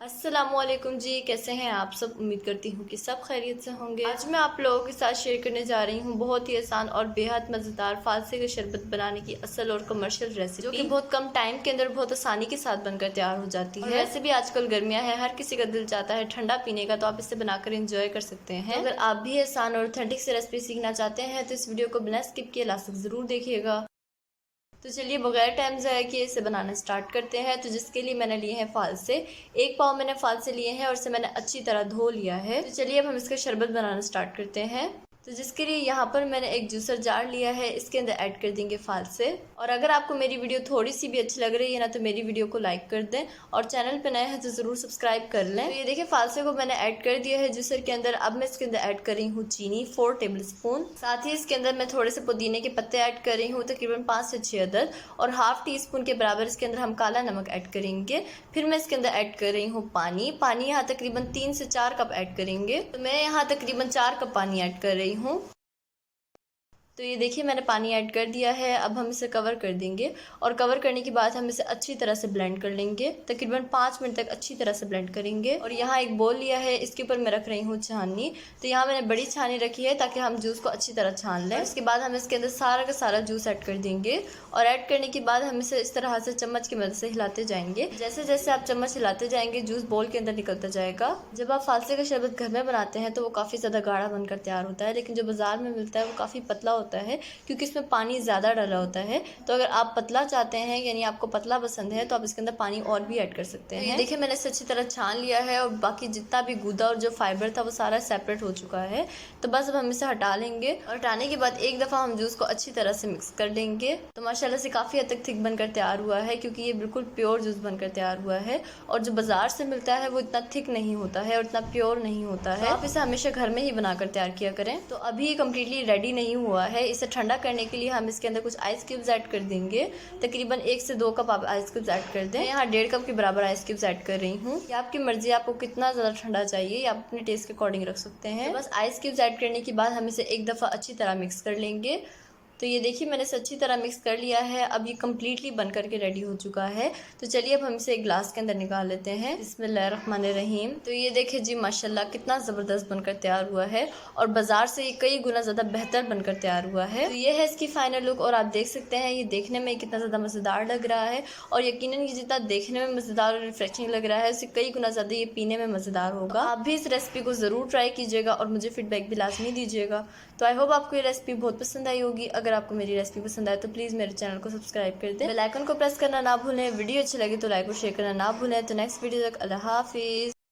अस्सलामुअलैकुम जी, कैसे हैं आप सब। उम्मीद करती हूँ कि सब खैरियत से होंगे। आज मैं आप लोगों के साथ शेयर करने जा रही हूँ बहुत ही आसान और बेहद मज़ेदार फालसे का शरबत बनाने की असल और कमर्शियल रेसिपी, जो कि बहुत कम टाइम के अंदर बहुत आसानी के साथ बनकर तैयार हो जाती है। वैसे भी आजकल गर्मियाँ हैं, हर किसी का दिल चाहता है ठंडा पीने का, तो आप इसे बनाकर इंजॉय कर सकते हैं। अगर आप भी आसान और ऑथेंटिक से रेसिपी सीखना चाहते हैं तो इस वीडियो को बिना स्किप किए लास्ट तक जरूर देखिएगा। तो चलिए बगैर टाइम ज़ाया किए इसे बनाना स्टार्ट करते हैं। तो जिसके लिए मैंने लिए हैं फालसे, 1 पाव मैंने फालसे लिए हैं और इसे मैंने अच्छी तरह धो लिया है। तो चलिए अब हम इसका शरबत बनाना स्टार्ट करते हैं। तो जिसके लिए यहाँ पर मैंने एक जूसर जार लिया है, इसके अंदर ऐड कर देंगे फालसे। और अगर आपको मेरी वीडियो थोड़ी सी भी अच्छी लग रही है ना, तो मेरी वीडियो को लाइक कर दें और चैनल पे नए हैं तो ज़रूर सब्सक्राइब कर लें। तो ये देखिए फालसे को मैंने ऐड कर दिया है जूसर के अंदर। अब मैं इसके अंदर ऐड कर रही हूँ चीनी 4 टेबल स्पून। साथ ही इसके अंदर मैं थोड़े से पुदीने के पत्ते ऐड कर रही हूँ, तकरीबन 5 से 6 अदद। और हाफ टी स्पून के बराबर इसके अंदर हम काला नमक ऐड करेंगे। फिर मैं इसके अंदर ऐड कर रही हूँ पानी यहाँ तकरीबन 3 से 4 कप ऐड करेंगे। तो मैं यहाँ तकरीबन 4 कप पानी ऐड कर रही हूँ। तो ये देखिए मैंने पानी ऐड कर दिया है। अब हम इसे कवर कर देंगे और कवर करने के बाद हम इसे अच्छी तरह से ब्लेंड कर लेंगे। तकरीबन 5 मिनट तक अच्छी तरह से ब्लेंड करेंगे। और यहाँ एक बोल लिया है, इसके ऊपर मैं रख रही हूँ छाननी। तो यहाँ मैंने बड़ी छानी रखी है ताकि हम जूस को अच्छी तरह छान लें। इसके बाद हम इसके अंदर सारा का सारा जूस ऐड कर देंगे और ऐड करने के बाद हम इसे इस तरह से चम्मच की मदद से हिलाते जाएंगे। जैसे जैसे आप चम्मच हिलाते जाएंगे जूस बोल के अंदर निकलता जाएगा। जब आप फालसे का शरबत घर में बनाते हैं तो वो काफ़ी ज़्यादा गाढ़ा बनकर तैयार होता है, लेकिन जो बाजार में मिलता है वो काफ़ी पतला होता है क्योंकि इसमें पानी ज़्यादा डाला होता है। तो अगर आप पतला चाहते हैं, यानी आपको पतला पसंद है, तो आप इसके अंदर पानी और भी ऐड कर सकते हैं। देखिए मैंने इसे अच्छी तरह छान लिया है और बाकी जितना भी गूदा और जो फाइबर था वो सारा सेपरेट हो चुका है। तो बस अब हम इसे हटा लेंगे और हटाने के बाद एक दफ़ा हम जूस को अच्छी तरह से मिक्स कर देंगे। तो माशाल्लाह से काफ़ी हद तक थिक बनकर तैयार हुआ है, क्योंकि ये बिल्कुल प्योर जूस बनकर तैयार हुआ है। और जो बाज़ार से मिलता है वो इतना थिक नहीं होता है और इतना प्योर नहीं होता है। आप इसे हमेशा घर में ही बनाकर तैयार किया करें। तो अभी ये कम्प्लीटली रेडी नहीं हुआ है। इसे ठंडा करने के लिए हम इसके अंदर कुछ आइस क्यूब्स ऐड कर देंगे। तकरीबन 1 से 2 कप आप आइस क्यूब्स ऐड कर दें। यहाँ 1.5 कप के बराबर आइस क्यूब्स ऐड कर रही हूँ। ये आपकी मर्जी, आपको कितना ज़्यादा ठंडा चाहिए आप अपने टेस्ट के अकॉर्डिंग रख सकते हैं। तो बस आइस क्यूब्स ऐड करने के बाद हम इसे एक दफ़ा अच्छी तरह मिक्स कर लेंगे। तो ये देखिए मैंने इसे अच्छी तरह मिक्स कर लिया है। अब ये कम्प्लीटली बन करके रेडी हो चुका है। तो चलिए अब हम इसे एक ग्लास के अंदर निकाल लेते हैं। बिस्मिल्लाहिर्रहमानिर्रहीम। तो ये देखिए जी माशाल्लाह कितना ज़बरदस्त बनकर तैयार हुआ है और बाज़ार से ये कई गुना ज़्यादा बेहतर बनकर तैयार हुआ है। तो ये है इसकी फाइनल लुक और आप देख सकते हैं ये देखने में कितना ज़्यादा मज़ेदार लग रहा है। और यकीनन ये जितना देखने में मज़ेदार और रिफ्रेशिंग लग रहा है, उससे कई गुना ज़्यादा ये पीने में मज़ेदार होगा। आप भी इस रेसिपी को ज़रूर ट्राई कीजिएगा और मुझे फीडबैक भी लाजमी दीजिएगा। तो आई होप आपको ये रेसिपी बहुत पसंद आई होगी। अगर आपको मेरी रेसिपी पसंद आए तो प्लीज़ मेरे चैनल को सब्सक्राइब कर दें, बेल आइकन को प्रेस करना ना भूलें। वीडियो अच्छी लगे तो लाइक और शेयर करना ना भूलें। तो नेक्स्ट वीडियो तक अल्लाह हाफिज़।